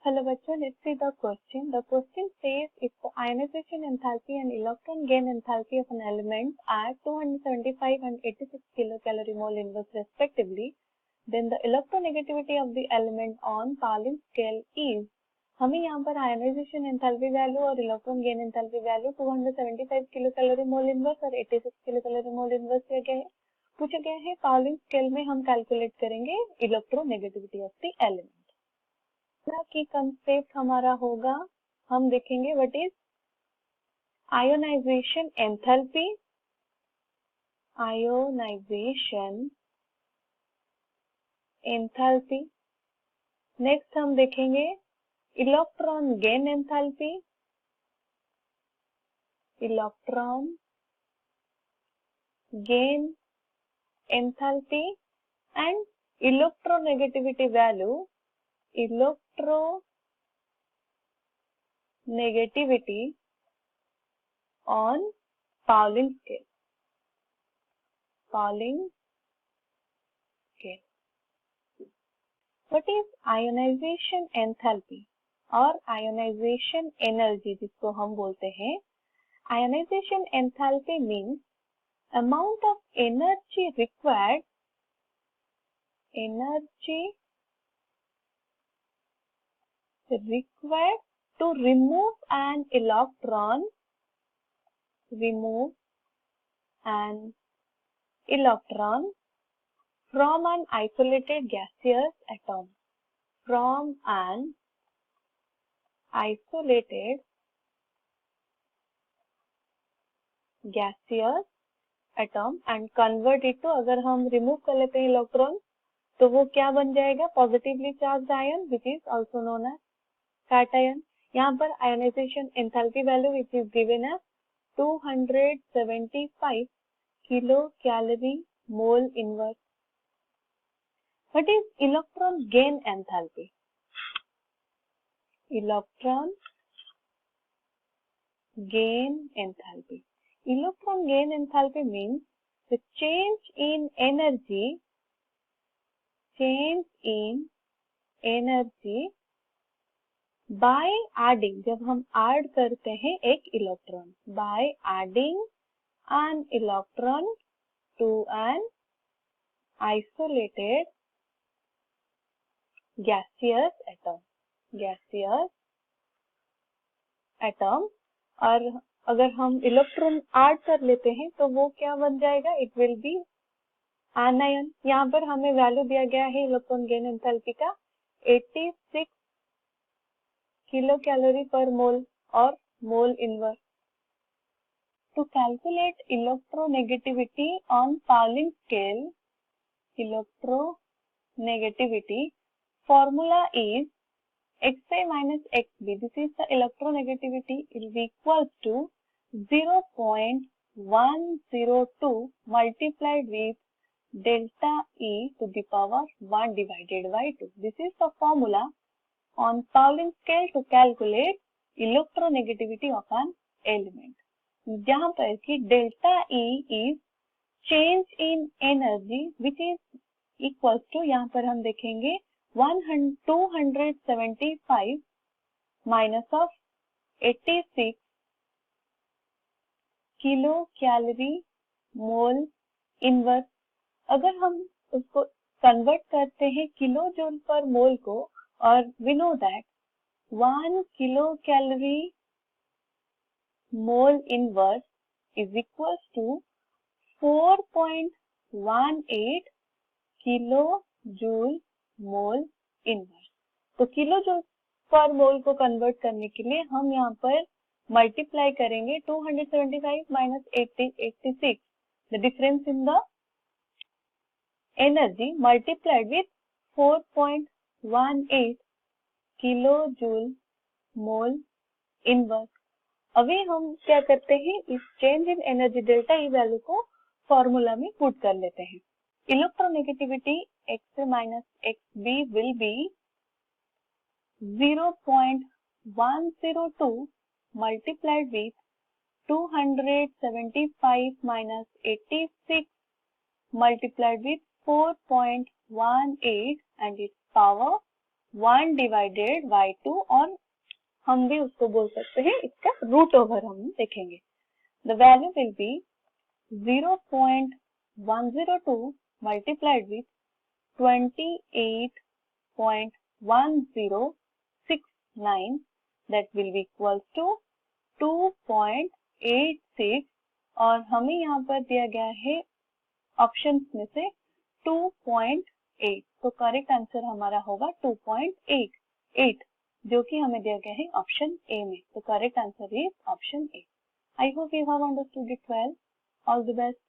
Hello bachcho, let's see the question. The question says if the ionization enthalpy and electron gain enthalpy of an element are 275 and 86 kilocalorie mole inverse respectively, then the electronegativity of the element on Pauling scale is. हमें यहाँ पर ionisation enthalpy value और electron gain enthalpy value 275 kilocalorie mole inverse और 86 kilocalorie mole inverse दिया गया है, पूछा गया है पाउलिंग स्केल में हम कैलकुलेट करेंगे इलेक्ट्रोनेगेटिविटी ऑफ द एलिमेंट की कंसेप्ट हमारा होगा, हम देखेंगे what is ionisation enthalpy, ionisation enthalpy. Next हम देखेंगे electron gain enthalpy, electron gain enthalpy and electronegativity value, electronegativity on Pauling scale. Pauling scale. What is ionization enthalpy और ionization energy जिसको हम बोलते हैं? Ionization enthalpy means amount of energy required to remove an electron from an isolated gaseous atom, from an isolated gaseous atom and convert it to, अगर हम remove कर लेते हैं इलेक्ट्रॉन तो वो क्या बन जाएगा? Positively charged ion which is also known as cation. यहाँ पर ionisation enthalpy value which is given as 275 kilo calorie mole inverse. What is electron gain enthalpy? Electron gain enthalpy, electron gain enthalpy means the change in energy by adding, जब हम add करते हैं एक electron, by adding an electron to an isolated gaseous atom. और अगर हम electron add कर लेते हैं तो वो क्या बन जाएगा? It will be anion. यहाँ पर हमें वैल्यू दिया गया है इलेक्ट्रॉन गेन एंथैल्पी का 86 किलो कैलोरी पर मोल और mole inverse. To calculate electronegativity on Pauling scale, electronegativity formula is Xa minus Xb. This is the electronegativity. It is equals to 0.102 multiplied with delta E to the power 1 divided by 2. This is the formula on Pauling scale to calculate electronegativity of an element. जहाँ पर कि delta E is change in energy which is equals to, यहाँ पर हम देखेंगे 275 minus of 86 kilo calorie mole inverse. अगर हम उसको कन्वर्ट करते हैं किलो जूल पर मोल को, और we know that 1 kilo calorie mole inverse is equal to 4.18 kilo joule mole inverse. तो किलो जूल पर मोल को कन्वर्ट करने के लिए हम यहाँ पर मल्टीप्लाई करेंगे 275 minus 86, the difference in the energy multiplied with 4.18 kilo joule mole inverse. अभी हम क्या करते हैं, इस change in energy delta E value को फॉर्मूला में पुट कर लेते हैं। Electronegativity Xa minus Xb will be 0.102 multiplied with 275 minus 86 multiplied with 4.18 and its power 1 divided by 2 और हम भी उसको बोल सकते हैं इसका रूट ओवर हम देखेंगे. The value will be 0.102 multiplied with 28.1069 that will be equals to 2.86 और हमें यहाँ पर दिया गया है ऑप्शंस में से 2.8. तो करेक्ट आंसर हमारा होगा 2.8 जो कि हमें दिया गया है ऑप्शन ए में. तो correct answer is option A. I hope you have understood it well. All the best.